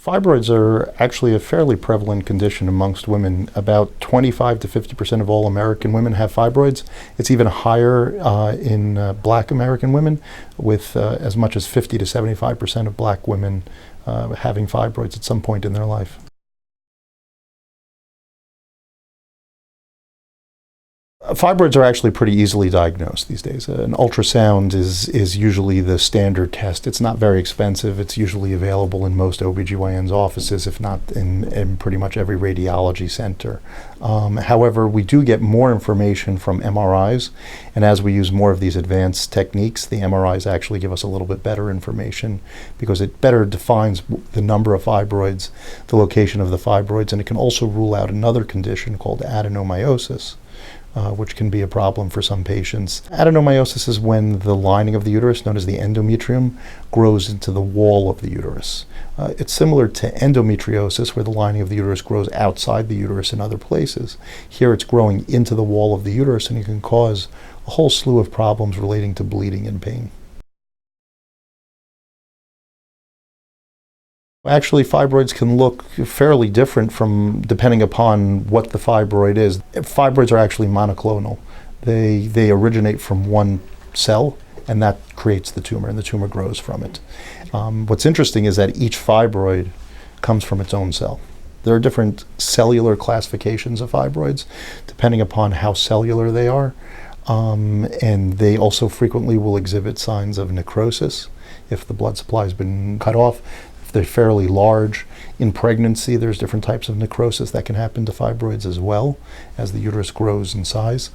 Fibroids are actually a fairly prevalent condition amongst women. About 25 to 50% of all American women have fibroids. It's even higher in black American women, with as much as 50 to 75% of black women having fibroids at some point in their life. Fibroids are actually pretty easily diagnosed these days. An ultrasound is usually the standard test. It's not very expensive. It's usually available in most OBGYN's offices, if not in pretty much every radiology center. However, we do get more information from MRIs, and as we use more of these advanced techniques, the MRIs actually give us a little bit better information because it better defines the number of fibroids, the location of the fibroids, and it can also rule out another condition called adenomyosis. Which can be a problem for some patients. Adenomyosis is when the lining of the uterus, known as the endometrium, grows into the wall of the uterus. It's similar to endometriosis, where the lining of the uterus grows outside the uterus in other places. Here it's growing into the wall of the uterus, and it can cause a whole slew of problems relating to bleeding and pain. Actually, fibroids can look fairly different depending upon what the fibroid is. Fibroids are actually monoclonal. They originate from one cell, and that creates the tumor, and the tumor grows from it. What's interesting is that each fibroid comes from its own cell. There are different cellular classifications of fibroids, depending upon how cellular they are. And they also frequently will exhibit signs of necrosis if the blood supply has been cut off. They're fairly large. In pregnancy, there's different types of necrosis that can happen to fibroids as well as the uterus grows in size.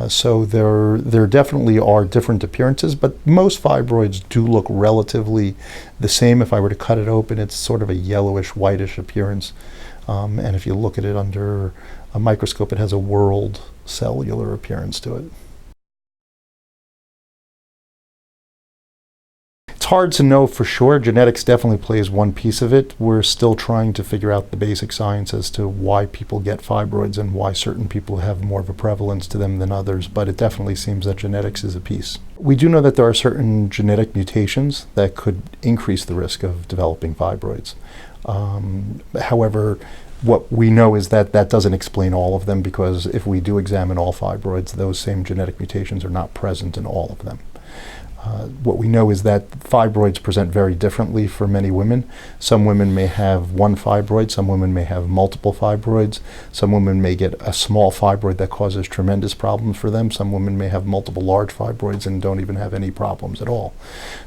So there definitely are different appearances, but most fibroids do look relatively the same. If I were to cut it open, it's sort of a yellowish, whitish appearance. And if you look at it under a microscope, it has a whorled cellular appearance to it. It's hard to know for sure. Genetics definitely plays one piece of it. We're still trying to figure out the basic science as to why people get fibroids and why certain people have more of a prevalence to them than others, but it definitely seems that genetics is a piece. We do know that there are certain genetic mutations that could increase the risk of developing fibroids. However, what we know is that that doesn't explain all of them, because if we do examine all fibroids, those same genetic mutations are not present in all of them. What we know is that fibroids present very differently for many women. Some women may have one fibroid, some women may have multiple fibroids, some women may get a small fibroid that causes tremendous problems for them, some women may have multiple large fibroids and don't even have any problems at all.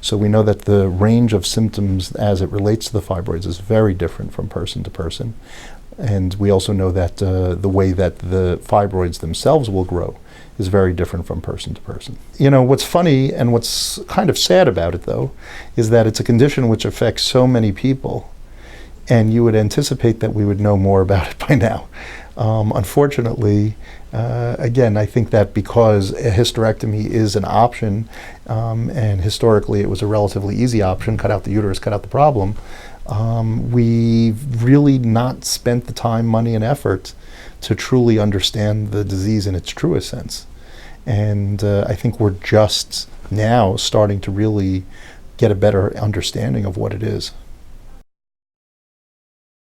So we know that the range of symptoms as it relates to the fibroids is very different from person to person. And we also know that the way that the fibroids themselves will grow is very different from person to person. You know, what's funny and what's kind of sad about it, though, is that it's a condition which affects so many people, and you would anticipate that we would know more about it by now. Unfortunately, again, I think that because a hysterectomy is an option, and historically it was a relatively easy option, cut out the uterus, cut out the problem, we've really not spent the time, money, and effort to truly understand the disease in its truest sense. And I think we're just now starting to really get a better understanding of what it is.